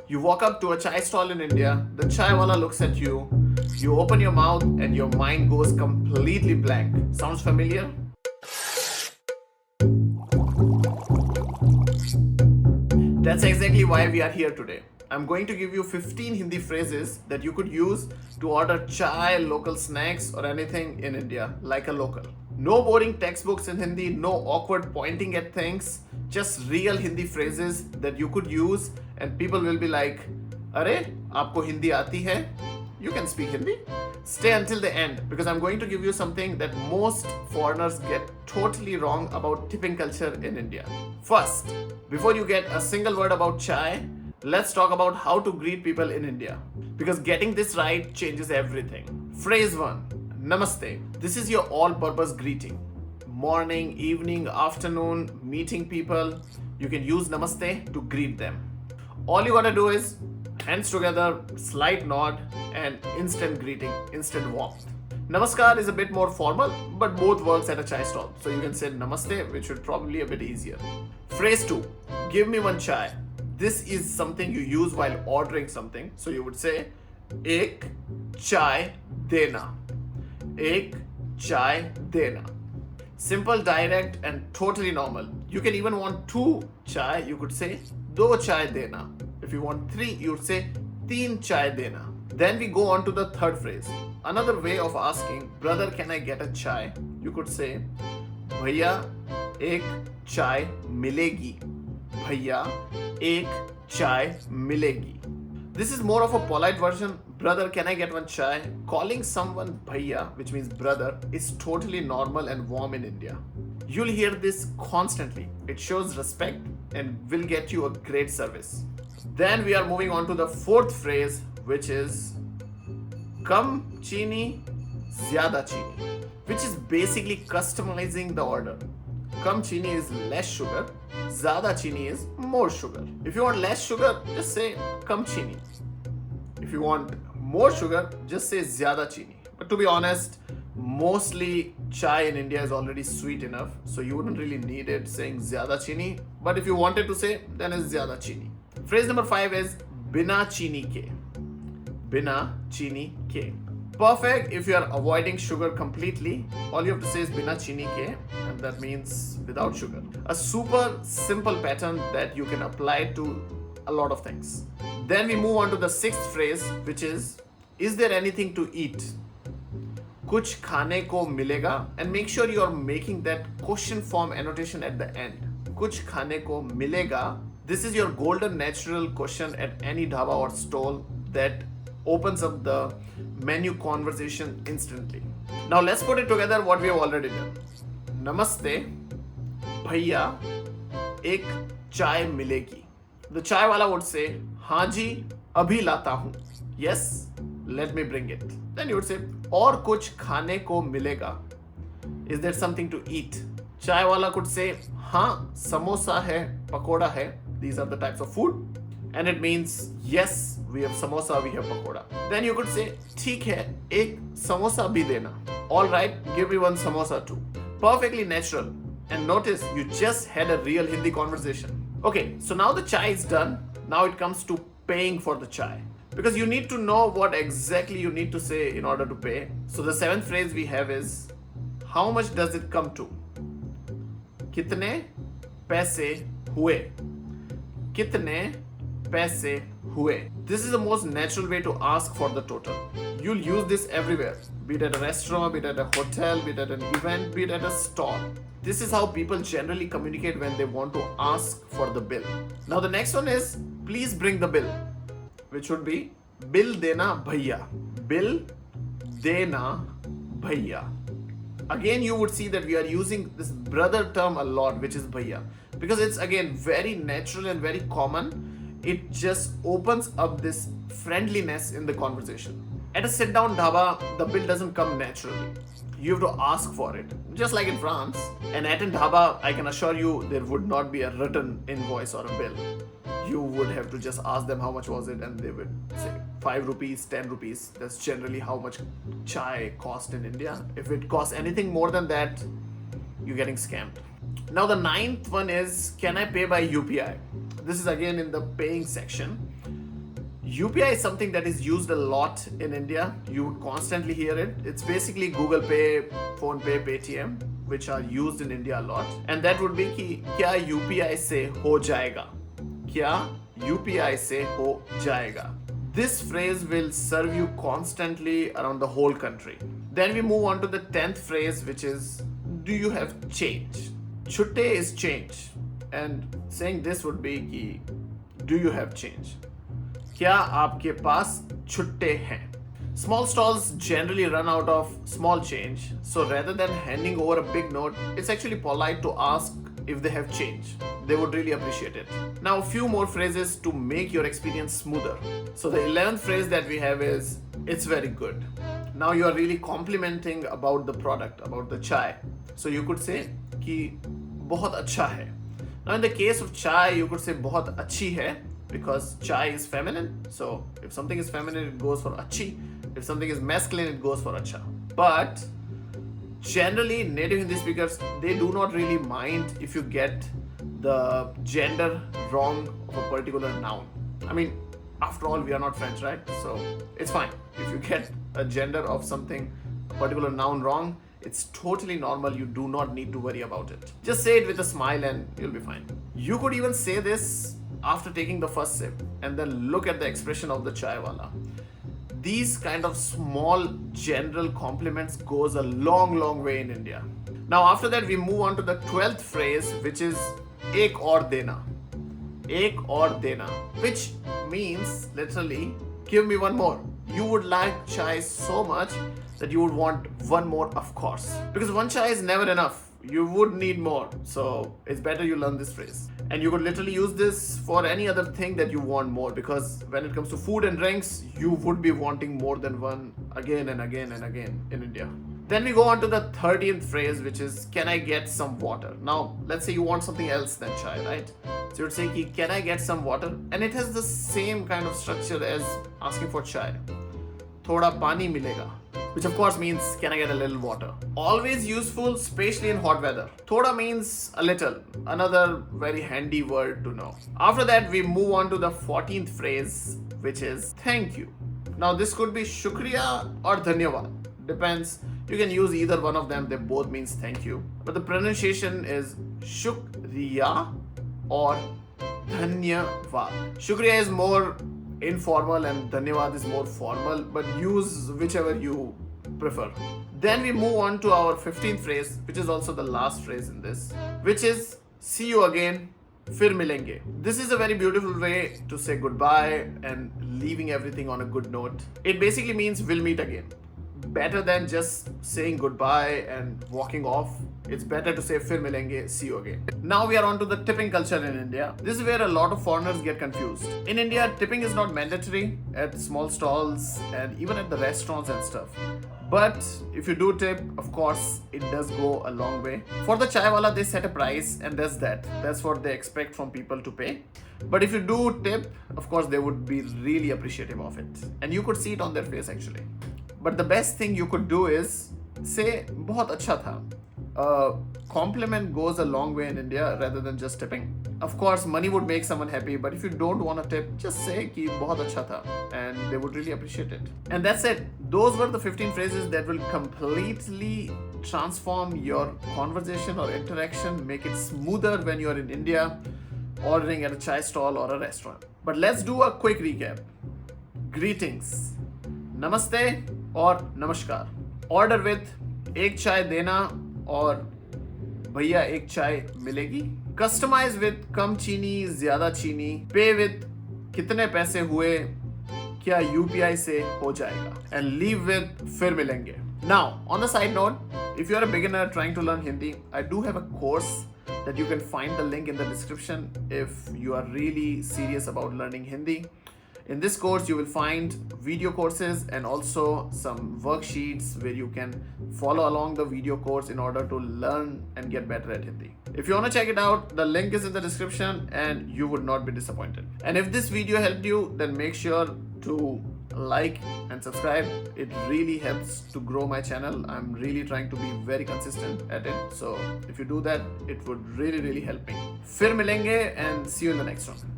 You walk up to a chai stall in India, the chai wala looks at you, you open your mouth and your mind goes completely blank. Sounds familiar? That's exactly why we are here today. I'm going to give you 15 Hindi phrases that you could use to order chai, local snacks, or anything in India, like a local. No boring textbooks in Hindi, no awkward pointing at things, just real Hindi phrases that you could use, and people will be like, Are, aapko Hindi aati hai? You can speak Hindi. Stay until the end because I'm going to give you something that most foreigners get totally wrong about tipping culture in India. First, before you get a single word about chai, let's talk about how to greet people in India because getting this right changes everything. Phrase 1, Namaste. This is your all purpose greeting. Morning, evening, afternoon, meeting people, you can use Namaste to greet them. All you gotta do is hands together, slight nod, and instant greeting, instant warmth. Namaskar is a bit more formal, but both works at a chai stall. So you can say Namaste, which should probably a bit easier. Phrase 2, give me one chai. This is something you use while ordering something. So you would say, Ek chai dena. Ek chai dena. Simple, direct, and totally normal. You can even want 2 chai, you could say do chai dena. If you want 3, you would say teen chai dena. Then we go on to the third phrase. Another way of asking, brother, can I get a chai? You could say, Bhaiya, ek chai milegi. Bhaiya, ek chai milegi. This is more of a polite version. Brother, can I get one chai? Calling someone bhaiya, which means brother, is totally normal and warm in India. You'll hear this constantly. It shows respect and will get you a great service. Then we are moving on to the fourth phrase, which is Kam chini, zyada chini, which is basically customizing the order. Kam chini is less sugar, zyada chini is more sugar. If you want less sugar, just say kam chini. If you want more sugar, just say zyada chini. But to be honest, mostly chai in India is already sweet enough, so you wouldn't really need it saying zyada chini. But if you wanted to say, then it's zyada chini. Phrase number 5 is bina chini ke. Bina chini ke. Perfect if you are avoiding sugar completely. All you have to say is bina chini ke, and that means without sugar. A super simple pattern that you can apply to a lot of things. Then we move on to the sixth phrase, which is there anything to eat? Kuch khane ko milega, and make sure you are making that question form annotation at the end. Kuch khane ko milega. This is your golden natural question at any dhaba or stall that opens up the menu conversation instantly. Now let's put it together what we have already done. Namaste, bhaiya, ek chai milegi. The chai wala would say, हाँ जी, अभी लाता हूँ. Yes, let me bring it. Then you would say, और कुछ खाने को मिलेगा. Is there something to eat? Chai wala could say, हाँ, samosa है, pakoda है. These are the types of food. And it means, yes, we have samosa, we have pakoda. Then you could say, ठीक है, एक samosa भी देना. All right, give me one samosa too. Perfectly natural. And notice, you just had a real Hindi conversation. Okay, so now the chai is done. Now it comes to paying for the chai. Because you need to know what exactly you need to say in order to pay. So the seventh phrase we have is, how much does it come to? Kitne paise hue? Kitne paise hue? This is the most natural way to ask for the total. You'll use this everywhere, be it at a restaurant, be it at a hotel, be it at an event, be it at a stall. This is how people generally communicate when they want to ask for the bill. Now the next one is, please bring the bill, which would be bill dena bhaiya. Bill dena bhaiya. Again, you would see that we are using this brother term a lot, which is bhaiya, because it's again very natural and very common. It just opens up this friendliness in the conversation. At a sit down dhaba, the bill doesn't come naturally. You have to ask for it, just like in France. And at a dhaba, I can assure you there would not be a written invoice or a bill. You would have to just ask them how much was it, and they would say 5 rupees, 10 rupees. That's generally how much chai cost in India. If it costs anything more than that, you're getting scammed. Now the ninth one is, can I pay by UPI? This is again in the paying section. UPI is something that is used a lot in India. You would constantly hear it. It's basically Google Pay, Phone Pay, Paytm, which are used in India a lot. And that would be कि क्या UPI से हो जाएगा? क्या UPI से हो जाएगा? This phrase will serve you constantly around the whole country. Then we move on to the 10th phrase, which is, do you have change? Chutte is change. And saying this would be कि, do you have change? क्या आपके पास छुट्टे हैं? Small stalls generally run out of small change, so rather than handing over a big note, it's actually polite to ask if they have change. They would really appreciate it. Now, a few more phrases to make your experience smoother. So the 11th phrase that we have is, it's very good. Now you are really complimenting about the product, about the chai. So you could say कि बहुत अच्छा है. Now in the case of chai, you could say बहुत अच्छी है, because chai is feminine. So if something is feminine, it goes for achi. If something is masculine, it goes for acha. But generally, native Hindi speakers, they do not really mind if you get the gender wrong of a particular noun. I mean, after all, we are not French, right? So it's fine. If you get a gender of something, a particular noun wrong, it's totally normal. You do not need to worry about it. Just say it with a smile and you'll be fine. You could even say this after taking the first sip and then look at the expression of the chai wala. These kind of small general compliments goes a long way in India. Now after that we move on to the 12th phrase, which is ek aur dena. Ek aur dena, which means literally give me one more. You would like chai so much that you would want one more, of course, because one chai is never enough. You would need more, so it's better you learn this phrase. And you could literally use this for any other thing that you want more, because when it comes to food and drinks, you would be wanting more than one again and again and again in India. Then we go on to the 13th phrase, which is, can I get some water? Now, let's say you want something else than chai, right? So you'd say, can I get some water? And it has the same kind of structure as asking for chai. Thoda pani milega, which of course means, can I get a little water? Always useful, especially in hot weather. Thoda means a little, another very handy word to know. After that, we move on to the 14th phrase, which is thank you. Now this could be shukriya or dhanyavad, depends. You can use either one of them, they both means thank you. But the pronunciation is shukriya or dhanyavad. Shukriya is more informal and dhanyavad is more formal, but use whichever you prefer. Then we move on to our 15th phrase, which is also the last phrase in this, which is see you again, fir milenge. This is a very beautiful way to say goodbye and leaving everything on a good note. It basically means we'll meet again. Better than just saying goodbye and walking off. It's better to say fir milenge, see you again. Now we are on to the tipping culture in India. This is where a lot of foreigners get confused. In India, tipping is not mandatory at small stalls and even at the restaurants and stuff. But if you do tip, of course, it does go a long way. For the chai wala, they set a price and that's that. That's what they expect from people to pay. But if you do tip, of course, they would be really appreciative of it. And you could see it on their face actually. But the best thing you could do is say, बहुत अच्छा था. A compliment goes a long way in India rather than just tipping. Of course, money would make someone happy, but if you don't want to tip, just say कि बहुत अच्छा था, and they would really appreciate it. And that's it. Those were the 15 phrases that will completely transform your conversation or interaction, make it smoother when you're in India, ordering at a chai stall or a restaurant. But let's do a quick recap. Greetings. Namaste or Namaskar. Order with एक चाय देना और भैया एक चाय मिलेगी. Customize with कम चीनी ज़्यादा चीनी. Pay with कितने पैसे हुए, क्या UPI से हो जाएगा. And leave with फिर मिलेंगे. Now, on the side note, if you are a beginner trying to learn Hindi, I do have a course that you can find the link in the description if you are really serious about learning Hindi. In this course, you will find video courses and also some worksheets where you can follow along the video course in order to learn and get better at Hindi. If you want to check it out, the link is in the description and you would not be disappointed. And if this video helped you, then make sure to like and subscribe. It really helps to grow my channel. I'm really trying to be very consistent at it. So if you do that, it would really help me. Fir milenge and see you in the next one.